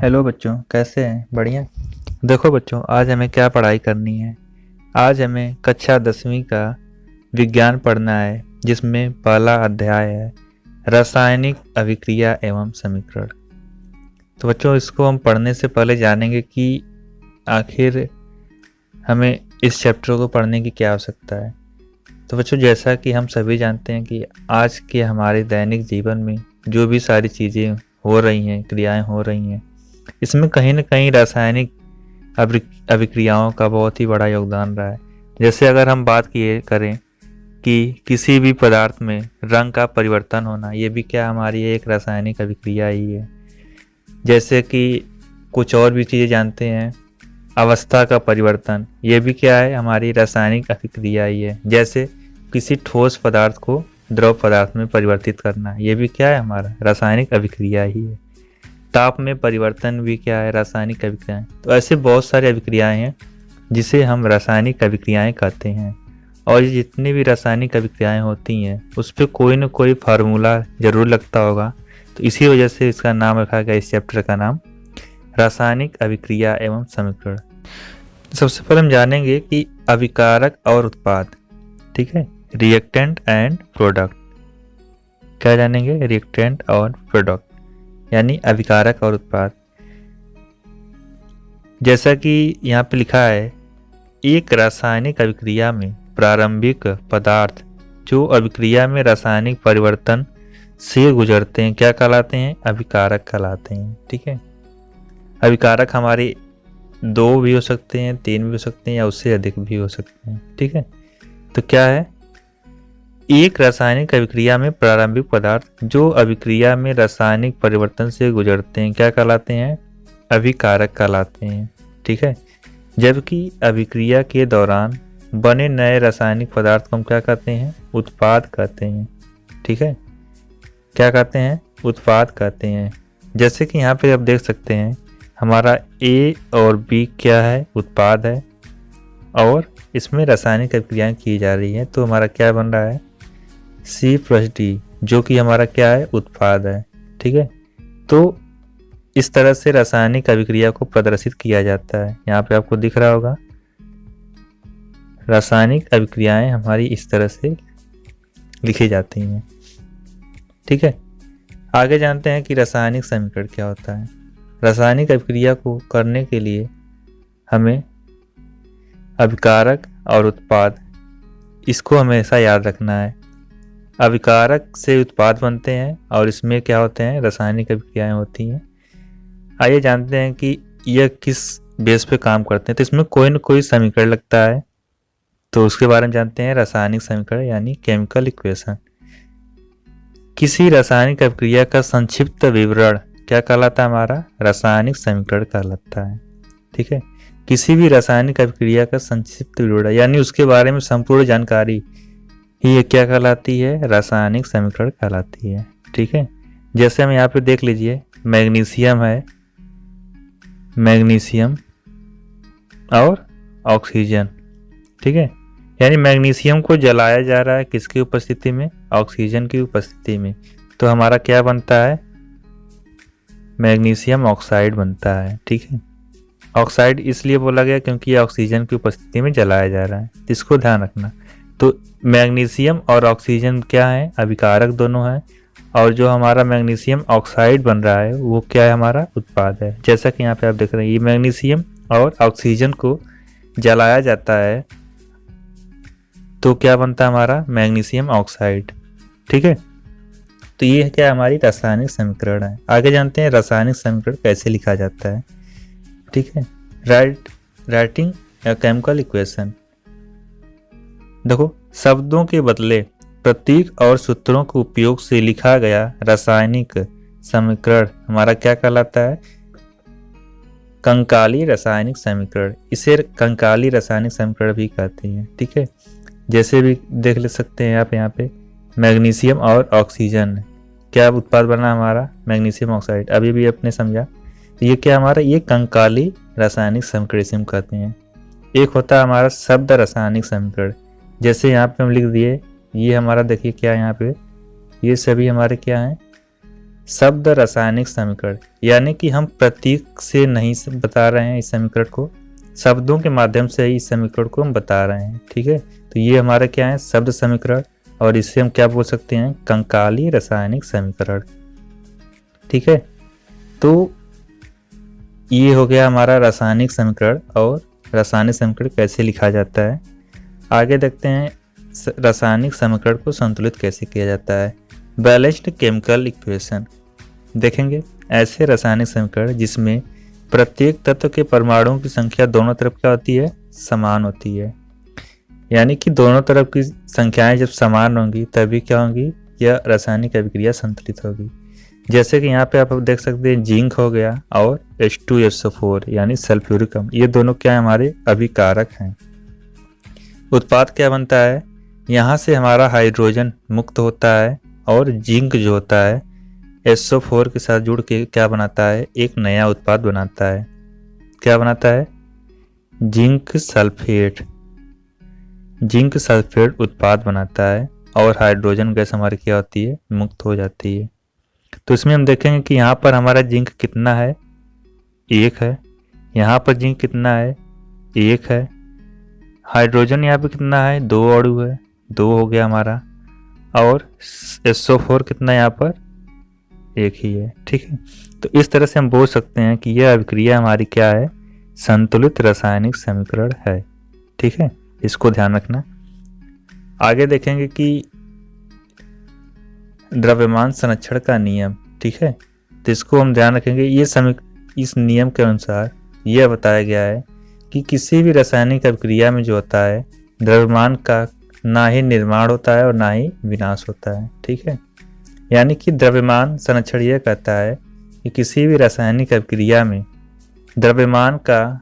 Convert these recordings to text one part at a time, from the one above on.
Hello बच्चों, कैसे हैं? बढ़िया। देखो बच्चों, आज हमें क्या पढ़ाई करनी है। आज हमें कक्षा 10वीं का विज्ञान पढ़ना है, जिसमें पहला अध्याय है रासायनिक अभिक्रिया एवं समीकरण। तो बच्चों, इसको हम पढ़ने से पहले जानेंगे कि आखिर हमें इस चैप्टर को पढ़ने की क्या आवश्यकता है। तो बच्चों, जैसा कि हम सभी जानते हैं कि आज के हमारे दैनिक जीवन में जो भी सारी चीज़ें हो रही हैं, क्रियाएं हो रही हैं, इसमें कहीं ना कहीं रासायनिक अभिक्रियाओं का बहुत ही बड़ा योगदान रहा है। जैसे अगर हम बात किए करें कि किसी भी पदार्थ में रंग का परिवर्तन होना, ये भी क्या हमारी एक रासायनिक अभिक्रिया ही है। जैसे कि कुछ और भी चीज़ें जानते हैं, अवस्था का परिवर्तन, ये भी क्या है, हमारी रासायनिक अभिक्रिया ही है। जैसे किसी ठोस पदार्थ को द्रव पदार्थ में परिवर्तित करना, ये भी क्या है, हमारा रासायनिक अभिक्रिया ही है। ताप में परिवर्तन भी क्या है, रासायनिक अभिक्रियाएं। तो ऐसे बहुत सारे अभिक्रियाएं हैं जिसे हम रासायनिक अभिक्रियाएं कहते हैं। और ये जितनी भी रासायनिक अभिक्रियाएं होती हैं उस पर कोई न कोई फार्मूला जरूर लगता होगा। तो इसी वजह से इसका नाम रखा गया, इस चैप्टर का नाम रासायनिक अभिक्रिया एवं समीकरण। सबसे पहले हम जानेंगे कि अभिकारक और उत्पाद, ठीक है, रिएक्टेंट एंड प्रोडक्ट। क्या जानेंगे? रिएक्टेंट और प्रोडक्ट, यानी अभिकारक और उत्पाद। जैसा कि यहाँ पे लिखा है, एक रासायनिक अभिक्रिया में प्रारंभिक पदार्थ जो अभिक्रिया में रासायनिक परिवर्तन से गुजरते हैं क्या कहलाते हैं? अभिकारक कहलाते हैं। ठीक है, अभिकारक हमारे 2 भी हो सकते हैं, 3 भी हो सकते हैं, या उससे अधिक भी हो सकते हैं। ठीक है, तो क्या है, एक रासायनिक अभिक्रिया में प्रारंभिक पदार्थ जो अभिक्रिया में रासायनिक परिवर्तन से गुजरते हैं क्या कहलाते हैं? अभिकारक कहलाते हैं। ठीक है, जबकि अभिक्रिया के दौरान बने नए रासायनिक पदार्थ को हम क्या कहते हैं? उत्पाद कहते हैं। ठीक है, क्या कहते हैं? उत्पाद कहते हैं। जैसे कि यहाँ पे आप देख सकते हैं, हमारा ए और बी क्या है? उत्पाद है, और इसमें रासायनिक अभिक्रियाएं की जा रही है, तो हमारा क्या बन रहा है? C+D, जो कि हमारा क्या है? उत्पाद है। ठीक है, तो इस तरह से रासायनिक अभिक्रिया को प्रदर्शित किया जाता है। यहाँ पे आपको दिख रहा होगा, रासायनिक अभिक्रियाएं हमारी इस तरह से लिखी जाती हैं। ठीक है, आगे जानते हैं कि रासायनिक समीकरण क्या होता है। रासायनिक अभिक्रिया को करने के लिए हमें अभिकारक और उत्पाद, इसको हमेशा याद रखना है। अभिकारक से उत्पाद बनते हैं और इसमें क्या होते हैं? रासायनिक अभिक्रियाएं होती हैं। आइए जानते हैं कि यह किस बेस पे काम करते हैं। तो इसमें कोई न कोई समीकरण लगता है, तो उसके बारे में जानते हैं। रासायनिक समीकरण यानी केमिकल इक्वेशन। किसी रासायनिक अभिक्रिया का संक्षिप्त विवरण क्या कहलाता है? हमारा रासायनिक समीकरण कहलाता है। ठीक है, किसी भी रासायनिक अभिक्रिया का संक्षिप्त विवरण यानी उसके बारे में संपूर्ण जानकारी ही क्या कहलाती है? रासायनिक समीकरण कहलाती है। ठीक है, जैसे हम यहाँ पे देख लीजिए, मैग्नीशियम है, मैग्नीशियम और ऑक्सीजन। ठीक है, यानी मैग्नीशियम को जलाया जा रहा है किसकी उपस्थिति में? ऑक्सीजन की उपस्थिति में। तो हमारा क्या बनता है? मैग्नीशियम ऑक्साइड बनता है। ठीक है, ऑक्साइड इसलिए बोला गया क्योंकि ये ऑक्सीजन की उपस्थिति में जलाया जा रहा है, इसको ध्यान रखना। तो मैग्नीशियम और ऑक्सीजन क्या है? अभिकारक दोनों है, और जो हमारा मैग्नीशियम ऑक्साइड बन रहा है वो क्या है? हमारा उत्पाद है। जैसा कि यहाँ पे आप देख रहे हैं, ये मैग्नीशियम और ऑक्सीजन को जलाया जाता है तो क्या बनता है? हमारा मैग्नीशियम ऑक्साइड। ठीक है, तो ये क्या हमारी रासायनिक समीकरण है। आगे जानते हैं रासायनिक समीकरण कैसे लिखा जाता है। ठीक है, राइटिंग या केमिकल इक्वेशन। देखो, शब्दों के बदले प्रतीक और सूत्रों के उपयोग से लिखा गया रासायनिक समीकरण हमारा क्या कहलाता है? कंकाली रासायनिक समीकरण। इसे कंकाली रासायनिक समीकरण भी कहते हैं। ठीक है, जैसे भी देख ले सकते हैं आप, यहाँ पे मैग्नीशियम और ऑक्सीजन क्या उत्पाद बना हमारा? Magnesium oxide. अभी भी आपने समझा, तो ये क्या हमारा? ये कंकाली रासायनिक समीकरण इसे हम कहते हैं। एक होता है हमारा शब्द रासायनिक समीकरण, जैसे यहाँ पे हम लिख दिए, ये हमारा देखिए क्या है यहाँ पे, ये सभी हमारे क्या हैं? शब्द रासायनिक समीकरण, यानी कि हम प्रतीक से नहीं बता रहे हैं इस समीकरण को, शब्दों के माध्यम से ही इस समीकरण को हम बता रहे हैं। ठीक है, तो ये हमारा क्या है, शब्द समीकरण, और इसे हम क्या बोल सकते हैं, कंकाली रासायनिक समीकरण। ठीक है, तो ये हो गया हमारा रासायनिक समीकरण और रासायनिक समीकरण कैसे लिखा जाता है। आगे देखते हैं रासायनिक समीकरण को संतुलित कैसे किया जाता है। बैलेंस्ड केमिकल इक्वेशन देखेंगे, ऐसे रासायनिक समीकरण जिसमें प्रत्येक तत्व के परमाणुओं की संख्या दोनों तरफ क्या होती है, समान होती है। यानी कि दोनों तरफ की संख्याएं जब समान होंगी तभी क्या होंगी, यह रासायनिक अभिक्रिया संतुलित होगी। जैसे कि यहाँ पे आप देख सकते हैं जिंक हो गया और H2SO4 यानी सल्फ्यूरिक अम्ल, ये दोनों क्या है, हमारे अभिकारक हैं। उत्पाद क्या बनता है, यहाँ से हमारा हाइड्रोजन मुक्त होता है और जिंक जो होता है SO4 के साथ जुड़ के क्या बनाता है, एक नया उत्पाद बनाता है। क्या बनाता है, जिंक सल्फेट। जिंक सल्फेट उत्पाद बनाता है और हाइड्रोजन गैस हमारी क्या होती है, मुक्त हो जाती है। तो इसमें हम देखेंगे कि यहाँ पर हमारा जिंक कितना है, 1 है। यहाँ पर जिंक कितना है, 1 है। हाइड्रोजन यहाँ पे कितना है, 2 अणु है, 2 हो गया हमारा। और SO4 कितना यहाँ पर, 1 ही है। ठीक है, तो इस तरह से हम बोल सकते हैं कि यह अभिक्रिया हमारी क्या है, संतुलित रासायनिक समीकरण है। ठीक है, इसको ध्यान रखना। आगे देखेंगे कि द्रव्यमान संरक्षण का नियम। ठीक है, तो इसको हम ध्यान रखेंगे। इस नियम के अनुसार यह बताया गया है कि किसी भी रासायनिक अभिक्रिया में जो होता है, द्रव्यमान का ना ही निर्माण होता है और ना ही विनाश होता है। ठीक है, यानी कि द्रव्यमान संरक्षण यह कहता है कि किसी भी रासायनिक अभिक्रिया में द्रव्यमान का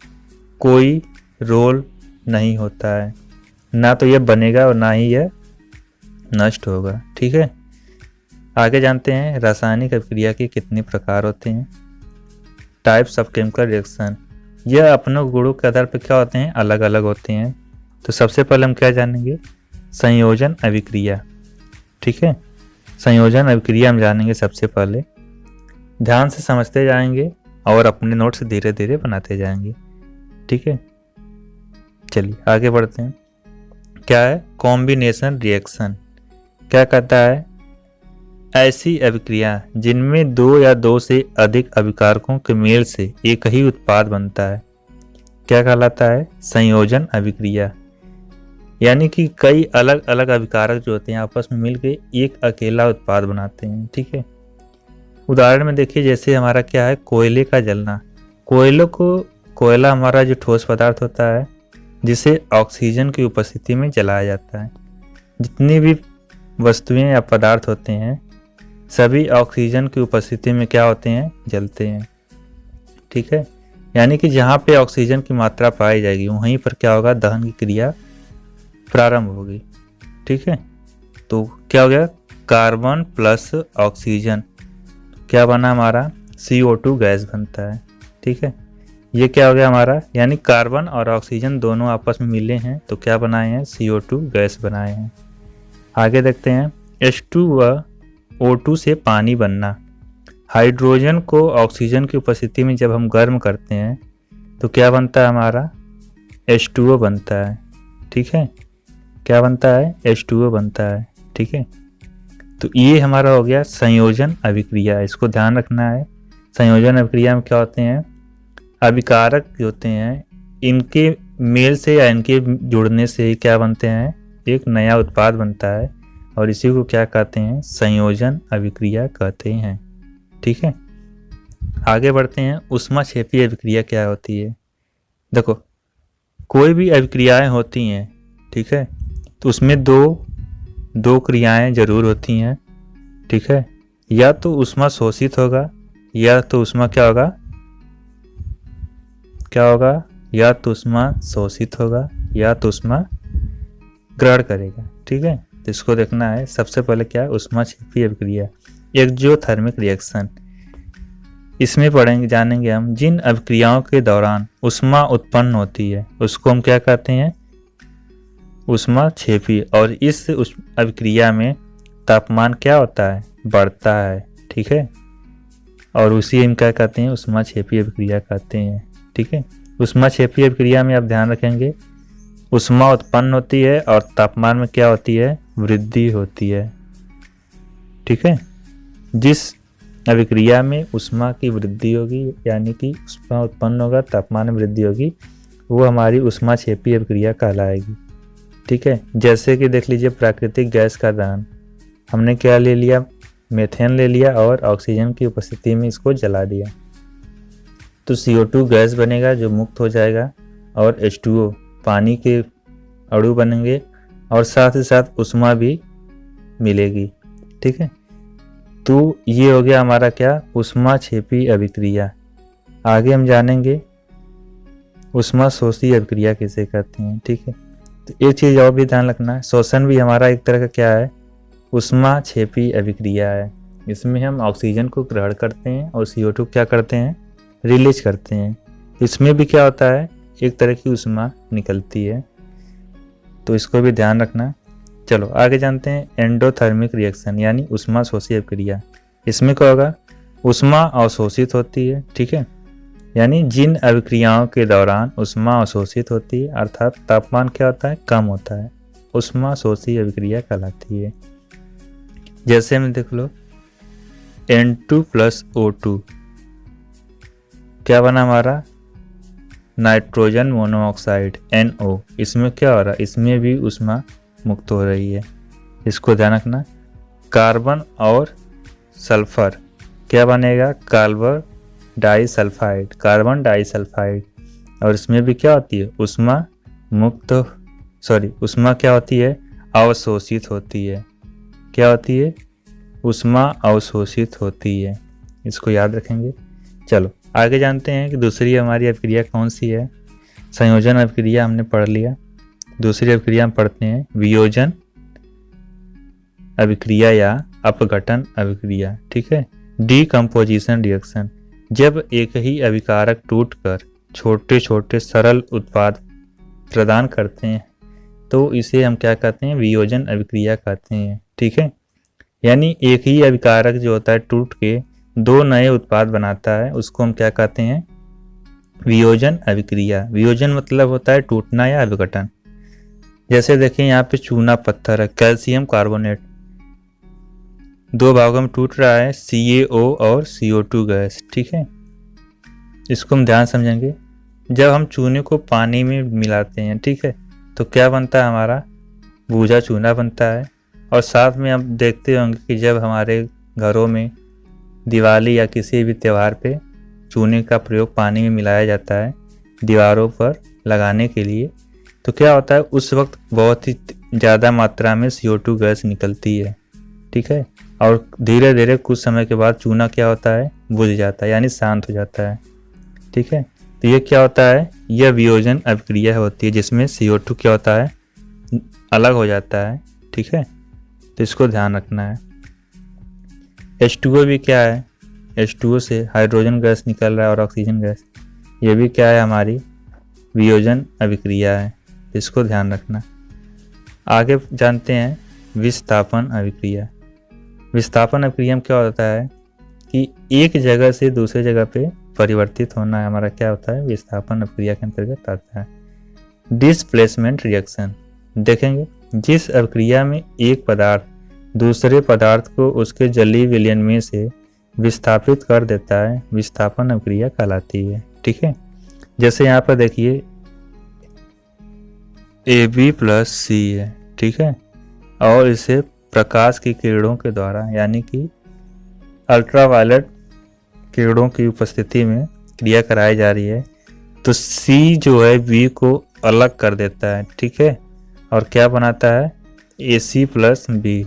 कोई रोल नहीं होता है, ना तो यह बनेगा और ना ही यह नष्ट होगा। ठीक है, आगे जानते हैं रासायनिक अभिक्रिया के कितने प्रकार होते हैं। टाइप्स ऑफ केमिकल रिएक्शन, यह अपने गुणों के आधार पर क्या होते हैं, अलग अलग होते हैं। तो सबसे पहले हम क्या जानेंगे, संयोजन अभिक्रिया। ठीक है, संयोजन अभिक्रिया हम जानेंगे सबसे पहले। ध्यान से समझते जाएंगे और अपने नोट्स धीरे धीरे बनाते जाएंगे। ठीक है, चलिए आगे बढ़ते हैं। क्या है, कॉम्बिनेशन रिएक्शन। क्या कहता है, ऐसी अभिक्रिया जिनमें 2 या 2 से अधिक अभिकारकों के मेल से एक ही उत्पाद बनता है, क्या कहलाता है, संयोजन अभिक्रिया। यानी कि कई अलग अलग अभिकारक जो होते हैं आपस में मिलकर एक अकेला उत्पाद बनाते हैं। ठीक है, उदाहरण में देखिए, जैसे हमारा क्या है, कोयले का जलना। कोयला हमारा जो ठोस पदार्थ होता है जिसे ऑक्सीजन की उपस्थिति में जलाया जाता है। जितनी भी वस्तुएं या पदार्थ होते हैं सभी ऑक्सीजन की उपस्थिति में क्या होते हैं, जलते हैं। ठीक है, यानी कि जहाँ पे ऑक्सीजन की मात्रा पाई जाएगी वहीं पर क्या होगा, दहन की क्रिया प्रारंभ होगी। ठीक है, तो क्या हो गया, कार्बन प्लस ऑक्सीजन क्या बना हमारा, CO2 गैस बनता है। ठीक है, ये क्या हो गया हमारा, यानी कार्बन और ऑक्सीजन दोनों आपस में मिले हैं तो क्या बनाए हैं, CO2 गैस बनाए हैं। आगे देखते हैं, H2 व O2 से पानी बनना। हाइड्रोजन को ऑक्सीजन की उपस्थिति में जब हम गर्म करते हैं तो क्या बनता है हमारा, H2O बनता है। ठीक है, क्या बनता है, H2O बनता है। ठीक है, तो ये हमारा हो गया संयोजन अभिक्रिया, इसको ध्यान रखना है। संयोजन अभिक्रिया में क्या होते हैं, अभिकारक जो होते हैं इनके मेल से या इनके जुड़ने से ही क्या बनते हैं, एक नया उत्पाद बनता है और इसी को क्या कहते हैं, संयोजन अभिक्रिया कहते हैं। ठीक है, आगे बढ़ते हैं, ऊष्माक्षेपी अभिक्रिया क्या होती है। देखो, कोई भी अभिक्रियाएं होती हैं, ठीक है, तो उसमें दो क्रियाएं जरूर होती हैं। ठीक है, या तो ऊष्मा शोषित होगा या तो ऊष्मा क्या होगा, या तो ऊष्मा शोषित होगा या तो ऊष्मा ग्रहण करेगा। ठीक है, तो इसको देखना है। सबसे पहले क्या है, ऊष्माक्षेपी अभिक्रिया, एक्सोथर्मिक रिएक्शन। इसमें पढ़ेंगे, जानेंगे हम जिन अभिक्रियाओं के दौरान ऊष्मा उत्पन्न होती है उसको हम क्या कहते हैं, ऊष्माक्षेपी। और इस अभिक्रिया में तापमान क्या होता है, बढ़ता है। ठीक है, और उसी हम क्या कहते हैं, ऊष्माक्षेपी अभिक्रिया कहते हैं। ठीक है, ऊष्माक्षेपी अभिक्रिया में आप ध्यान रखेंगे ऊष्मा उत्पन्न होती है और तापमान में क्या होती है, वृद्धि होती है। ठीक है, जिस अभिक्रिया में ऊष्मा की वृद्धि होगी यानी कि ऊष्मा उत्पन्न होगा, तापमान में वृद्धि होगी, वो हमारी ऊष्माक्षेपी अभिक्रिया कहलाएगी। ठीक है, जैसे कि देख लीजिए प्राकृतिक गैस का दहन, हमने क्या ले लिया, मीथेन ले लिया और ऑक्सीजन की उपस्थिति में इसको जला दिया, तो CO2 गैस बनेगा जो मुक्त हो जाएगा और H2O पानी के अणु बनेंगे और साथ ही साथ ऊष्मा भी मिलेगी। ठीक है, तो ये हो गया हमारा क्या, ऊष्माक्षेपी अभिक्रिया। आगे हम जानेंगे ऊष्माशोषी अभिक्रिया किसे कहते हैं। ठीक है, तो एक चीज़ और भी ध्यान रखना है, शोषण भी हमारा एक तरह का क्या है, ऊष्माक्षेपी अभिक्रिया है। इसमें हम ऑक्सीजन को ग्रहण करते हैं और CO2 क्या करते हैं, रिलीज करते हैं। इसमें भी क्या होता है, एक तरह की ऊष्मा निकलती है, तो इसको भी ध्यान रखना। चलो आगे जानते हैं एंडोथर्मिक रिएक्शन यानी ऊष्माशोषी अभिक्रिया। इसमें क्या होगा, ऊष्मा अवशोषित होती है। ठीक है, यानी जिन अभिक्रियाओं के दौरान ऊष्मा अवशोषित होती है अर्थात तापमान क्या होता है, कम होता है, ऊष्माशोषी अभिक्रिया कहलाती है। जैसे में देख लो N2 + O2 क्या बना हमारा, नाइट्रोजन मोनोऑक्साइड NO। इसमें क्या हो रहा है, इसमें भी ऊष्मा मुक्त हो रही है, इसको ध्यान रखना। कार्बन और सल्फर क्या बनेगा, कार्बन डाइसल्फाइड, और इसमें भी क्या होती है, ऊष्मा मुक्त, ऊष्मा क्या होती है, अवशोषित होती है। क्या होती है, ऊष्मा अवशोषित होती है, इसको याद रखेंगे। चलो आगे जानते हैं कि दूसरी हमारी अभिक्रिया कौन सी है। संयोजन अभिक्रिया हमने पढ़ लिया, दूसरी अभिक्रिया हम पढ़ते हैं वियोजन अभिक्रिया या अपघटन अभिक्रिया। ठीक है, डीकम्पोजिशन रिएक्शन, जब एक ही अभिकारक टूटकर छोटे छोटे सरल उत्पाद प्रदान करते हैं तो इसे हम क्या कहते हैं, वियोजन अभिक्रिया कहते हैं। ठीक है, यानी एक ही अभिकारक जो होता है टूट के दो नए उत्पाद बनाता है, उसको हम क्या कहते हैं, वियोजन अभिक्रिया। वियोजन मतलब होता है टूटना या अपघटन। जैसे देखिए यहाँ पे चूना पत्थर है, कैल्शियम कार्बोनेट, दो भागों में टूट रहा है, CaO और CO2 गैस। ठीक है, इसको हम ध्यान समझेंगे। जब हम चूने को पानी में मिलाते हैं, ठीक है, तो क्या बनता है, हमारा बूझा चूना बनता है। और साथ में हम देखते होंगे कि जब हमारे घरों में दिवाली या किसी भी त्यौहार पे चूने का प्रयोग पानी में मिलाया जाता है दीवारों पर लगाने के लिए, तो क्या होता है, उस वक्त बहुत ही ज़्यादा मात्रा में CO2 गैस निकलती है। ठीक है, और धीरे धीरे कुछ समय के बाद चूना क्या होता है, बुझ जाता है, यानी शांत हो जाता है। ठीक है, तो ये क्या होता है, यह वियोजन अभिक्रिया होती है जिसमें CO2 क्या होता है, अलग हो जाता है। ठीक है, तो इसको ध्यान रखना है। H2O भी क्या है, H2O से हाइड्रोजन गैस निकल रहा है और ऑक्सीजन गैस, ये भी क्या है, हमारी वियोजन अभिक्रिया है, इसको ध्यान रखना। आगे जानते हैं विस्थापन अभिक्रिया। विस्थापन अभिक्रिया में क्या होता है कि एक जगह से दूसरे जगह पे परिवर्तित होना हमारा क्या होता है, विस्थापन अभिक्रिया के अंतर्गत आता है। डिस्प्लेसमेंट रिएक्शन, देखेंगे जिस अभिक्रिया में एक पदार्थ दूसरे पदार्थ को उसके जलीय विलयन में से विस्थापित कर देता है, विस्थापन अभिक्रिया कहलाती है। ठीक है, जैसे यहाँ पर देखिए AB+C है। ठीक है, और इसे प्रकाश की किरणों के द्वारा यानी कि अल्ट्रावायलेट किरणों की उपस्थिति में क्रिया कराई जा रही है, तो C जो है B को अलग कर देता है। ठीक है, और क्या बनाता है, AC+B,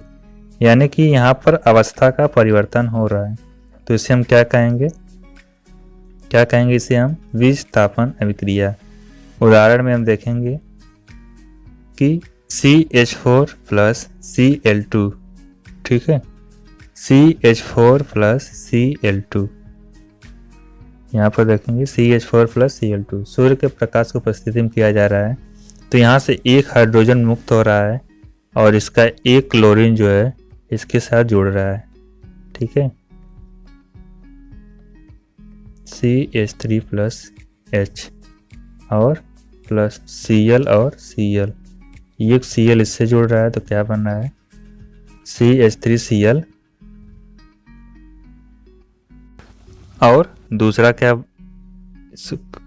यानी कि यहाँ पर अवस्था का परिवर्तन हो रहा है, तो इसे हम क्या कहेंगे, इसे हम विस्थापन अभिक्रिया। उदाहरण में हम देखेंगे कि CH4+Cl2, ठीक है, CH4+Cl2, यहाँ पर देखेंगे CH4+Cl2 सूर्य के प्रकाश को उपस्थिति में किया जा रहा है, तो यहाँ से एक हाइड्रोजन मुक्त हो रहा है और इसका एक क्लोरीन जो है इसके साथ जुड़ रहा है। ठीक है, CH3 प्लस H और प्लस Cl और Cl, ये Cl इससे जुड़ रहा है तो क्या बन रहा है CH3Cl, और दूसरा क्या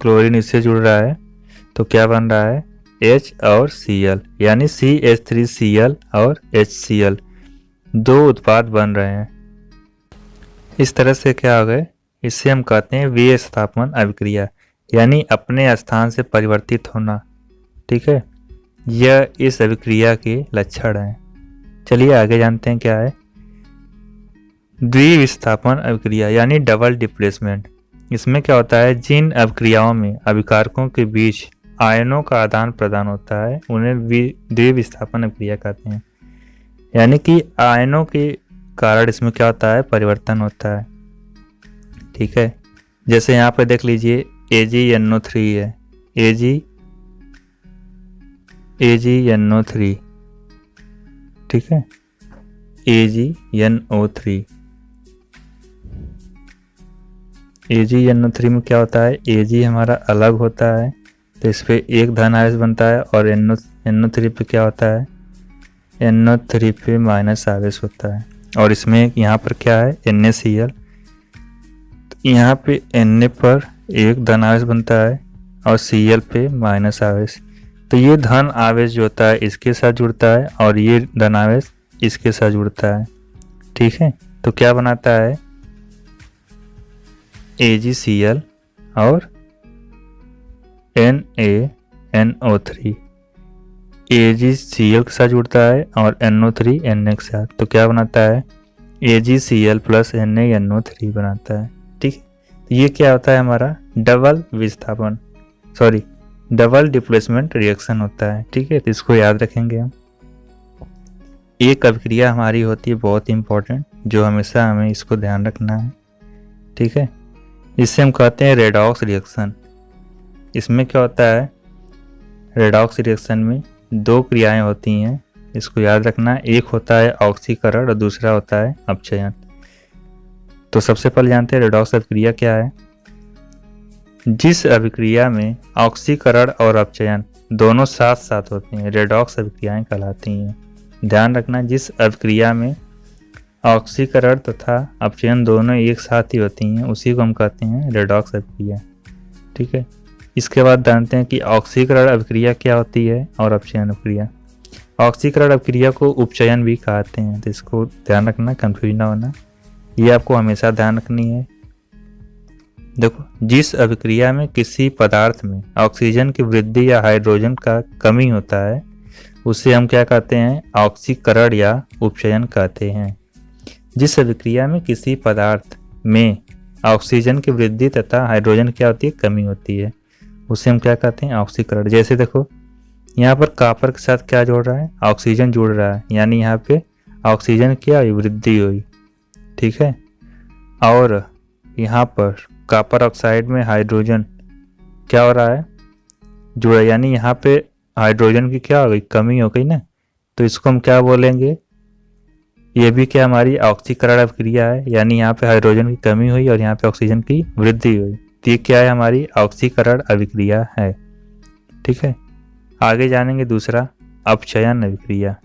क्लोरीन इससे जुड़ रहा है तो क्या बन रहा है H और Cl, यानी CH3Cl और HCl, दो उत्पाद बन रहे हैं। इस तरह से क्या हो गए, इससे हम कहते हैं विस्थापन अभिक्रिया, यानी अपने स्थान से परिवर्तित होना। ठीक है, यह इस अभिक्रिया के लक्षण हैं। चलिए आगे जानते हैं क्या है द्विविस्थापन अभिक्रिया, यानी डबल डिप्लेसमेंट। इसमें क्या होता है, जिन अभिक्रियाओं में अभिकारकों के बीच आयनों का आदान प्रदान होता है उन्हें द्विविस्थापन अभिक्रिया कहते हैं, यानी कि आयनों के कारण इसमें क्या होता है, परिवर्तन होता है। ठीक है, जैसे यहाँ पे देख लीजिए AgNO3 है, AgNO3, ठीक है, AgNO3 में क्या होता है, Ag हमारा अलग होता है तो इस पे एक धन आवेश बनता है, और NO3 पे क्या होता है, NO3 पे माइनस आवेश होता है, और इसमें यहाँ पर क्या है NaCl, तो यहाँ पे Na पर एक धन आवेश बनता है और Cl पे माइनस आवेश, तो ये धन आवेश जो होता है इसके साथ जुड़ता है और ये धन आवेश इसके साथ जुड़ता है। ठीक है, तो क्या बनाता है AgCl और NaNO3, AgCl के साथ जुड़ता है और NO3 Na के साथ, तो क्या बनाता है AgCl प्लस NaNO3 बनाता है। ठीक है, तो ये क्या होता है हमारा डबल डिप्लेसमेंट रिएक्शन होता है। ठीक है, तो इसको याद रखेंगे हम। एक अभिक्रिया हमारी होती है बहुत इंपॉर्टेंट, जो हमेशा हमें इसको ध्यान रखना है। ठीक है, इससे हम कहते हैं रेडॉक्स रिएक्शन। इसमें क्या होता है, रेडॉक्स रिएक्शन में दो क्रियाएं होती हैं, इसको याद रखना। एक होता है ऑक्सीकरण और दूसरा होता है अपचयन। तो सबसे पहले जानते हैं रेडॉक्स अभिक्रिया क्या है। जिस अभिक्रिया में ऑक्सीकरण और अपचयन दोनों साथ साथ होते हैं रेडॉक्स अभिक्रियाएं कहलाती हैं। ध्यान रखना, जिस अभिक्रिया में ऑक्सीकरण तथा अपचयन दोनों एक साथ ही होती हैं उसी को हम कहते हैं रेडॉक्स अभिक्रिया। ठीक है, इसके बाद जानते हैं कि ऑक्सीकरण अभिक्रिया क्या होती है और अपचयन अभिक्रिया। ऑक्सीकरण अभिक्रिया को उपचयन भी कहते हैं, तो इसको ध्यान रखना, कंफ्यूज ना होना, ये आपको हमेशा ध्यान रखनी है। देखो, जिस अभिक्रिया में किसी पदार्थ में ऑक्सीजन की वृद्धि या हाइड्रोजन का कमी होता है उसे हम क्या कहते हैं, ऑक्सीकरण या उपचयन कहते हैं। जिस अभिक्रिया में किसी पदार्थ में ऑक्सीजन की वृद्धि तथा हाइड्रोजन क्या होती है, कमी होती है, उसे हम क्या कहते हैं, ऑक्सीकरण। जैसे देखो यहाँ पर कॉपर के साथ क्या जोड़ रहा है, ऑक्सीजन जुड़ रहा है, यानी यहाँ पे ऑक्सीजन क्या हुई, वृद्धि हुई। ठीक है, और यहाँ पर कॉपर ऑक्साइड में हाइड्रोजन क्या हो रहा है, जुड़ा, यानी यहाँ पे हाइड्रोजन की क्या हो गई, कमी हो गई ना, तो इसको हम क्या बोलेंगे, ये भी क्या हमारी ऑक्सीकरण अभिक्रिया है, यानी यहाँ पे हाइड्रोजन की कमी हुई और यहाँ पे ऑक्सीजन की वृद्धि हुई, तो ये क्या है, हमारी ऑक्सीकरण अभिक्रिया है। ठीक है, आगे जानेंगे दूसरा अपचयन अभिक्रिया।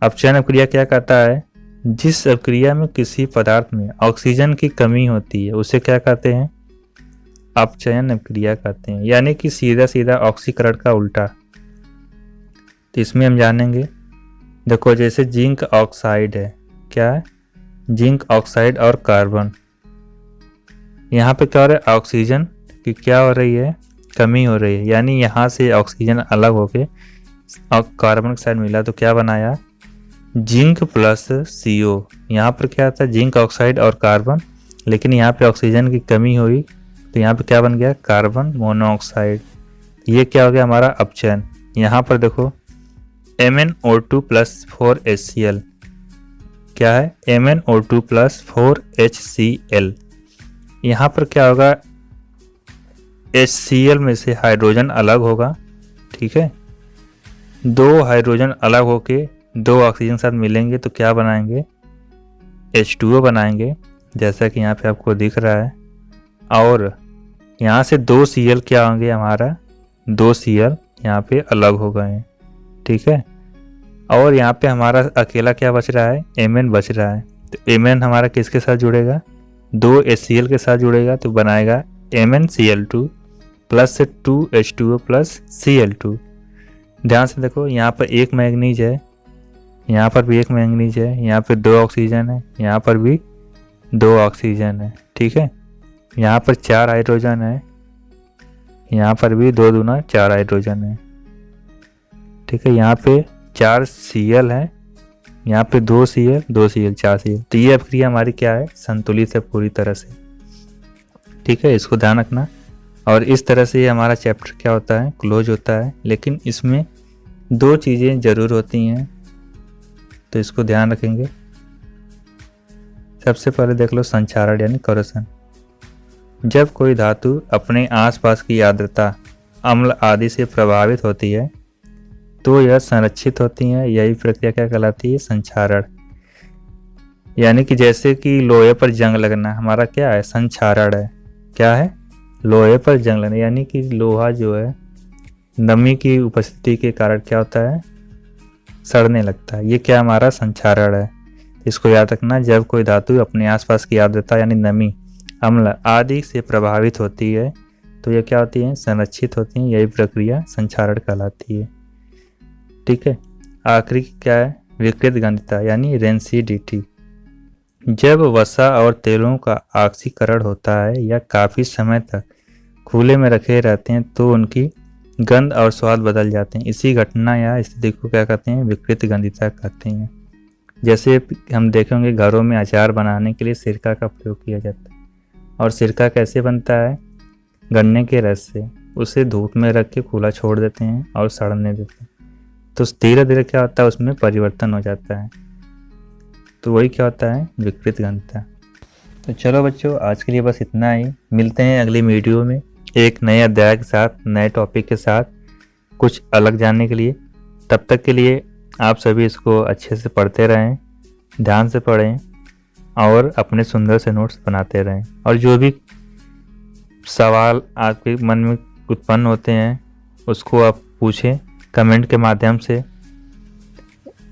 अपचयन अभिक्रिया क्या कहता है, जिस अभिक्रिया में किसी पदार्थ में ऑक्सीजन की कमी होती है उसे क्या कहते हैं, अपचयन अभिक्रिया कहते हैं, यानी कि सीधा सीधा ऑक्सीकरण का उल्टा। तो इसमें हम जानेंगे, देखो जैसे जिंक ऑक्साइड है, क्या है, जिंक ऑक्साइड और कार्बन, यहाँ पे क्या हो रहा है, ऑक्सीजन की क्या हो रही है, कमी हो रही है, यानी यहाँ से ऑक्सीजन अलग होके और कार्बन के साथ मिला तो क्या बनाया, जिंक प्लस CO। यहाँ पर क्या था, जिंक ऑक्साइड और कार्बन, लेकिन यहाँ पे ऑक्सीजन की कमी हुई तो यहाँ पे क्या बन गया, कार्बन मोनोऑक्साइड। ये क्या हो गया हमारा अपचयन। यहाँ पर देखो MnO2 प्लस 4HCl, क्या है, MnO2 प्लस 4HCl। यहाँ पर क्या होगा, HCl में से हाइड्रोजन अलग होगा। ठीक है, दो हाइड्रोजन अलग होके दो ऑक्सीजन साथ मिलेंगे तो क्या बनाएंगे, H2O बनाएंगे, जैसा कि यहाँ पे आपको दिख रहा है। और यहाँ से 2 Cl क्या होंगे, हमारा 2 Cl यहाँ पे अलग हो गए हैं, ठीक है। और यहाँ पे हमारा अकेला क्या बच रहा है, Mn बच रहा है। तो Mn हमारा किसके साथ जुड़ेगा, 2 HCl के साथ जुड़ेगा, तो बनाएगा MnCl2 plus 2H2O plus Cl2। ध्यान से देखो, यहाँ पर एक मैंगनीज है, यहाँ पर भी एक मैंगनीज है, यहाँ पे 2 ऑक्सीजन है, यहाँ पर भी 2 ऑक्सीजन है, ठीक है। यहाँ पर 4 हाइड्रोजन है, यहाँ पर भी 2 दूना 4 हाइड्रोजन है, ठीक है। यहाँ पे 4 Cl है, यहाँ पे 2 Cl 4 Cl। तो ये अभिक्रिया हमारी क्या है, संतुलित है पूरी तरह से, ठीक है। इसको ध्यान रखना। और इस तरह से हमारा चैप्टर क्या होता है, क्लोज होता है। लेकिन इसमें 2 चीज़ें ज़रूर होती हैं, तो इसको ध्यान रखेंगे। सबसे पहले देख लो संक्षारण यानी करोशन। जब कोई धातु अपने आसपास की आर्द्रता, अम्ल आदि से प्रभावित होती है तो यह संरक्षित होती है। यही प्रक्रिया क्या कहलाती है, संक्षारण। यानी कि जैसे कि लोहे पर जंग लगना हमारा क्या है, संक्षारण है। क्या है, लोहे पर जंग लगना, यानी कि लोहा जो है नमी की उपस्थिति के कारण क्या होता है, सड़ने लगता है। ये क्या हमारा संक्षारण है। इसको याद रखना। जब कोई धातु अपने आसपास की आर्द्रता यानी नमी, अम्ल आदि से प्रभावित होती है तो ये क्या होती है, संरक्षित होती है। यही प्रक्रिया संक्षारण कहलाती है, ठीक है। आखिरी क्या है, विकृत गंधता यानी रेंसिडिटी। जब वसा और तेलों का ऑक्सीकरण होता है या काफ़ी समय तक खुले में रखे रहते हैं तो उनकी गंध और स्वाद बदल जाते हैं। इसी घटना या स्थिति को क्या कहते हैं, विकृत गंधिता कहते हैं। जैसे हम देखेंगे घरों में अचार बनाने के लिए सिरका का प्रयोग किया जाता है। और सिरका कैसे बनता है, गन्ने के रस से। उसे धूप में रख के खुला छोड़ देते हैं और सड़ने देते हैं, तो धीरे धीरे क्या होता है, उसमें परिवर्तन हो जाता है। तो वही क्या होता है, विकृत गंधता। तो चलो बच्चों, आज के लिए बस इतना ही। मिलते हैं अगली वीडियो में एक नए अध्याय के साथ, नए टॉपिक के साथ, कुछ अलग जानने के लिए। तब तक के लिए आप सभी इसको अच्छे से पढ़ते रहें, ध्यान से पढ़ें और अपने सुंदर से नोट्स बनाते रहें। और जो भी सवाल आपके मन में उत्पन्न होते हैं उसको आप पूछें कमेंट के माध्यम से।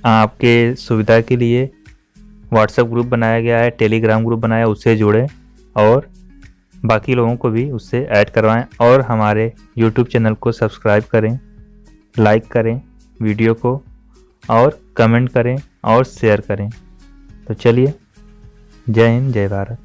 आपके सुविधा के लिए व्हाट्सएप ग्रुप बनाया गया है, टेलीग्राम ग्रुप बनाया, उससे जुड़ें और बाकी लोगों को भी उससे ऐड करवाएं। और हमारे यूट्यूब चैनल को सब्सक्राइब करें, लाइक करें वीडियो को और कमेंट करें और शेयर करें। तो चलिए, जय हिंद, जय भारत।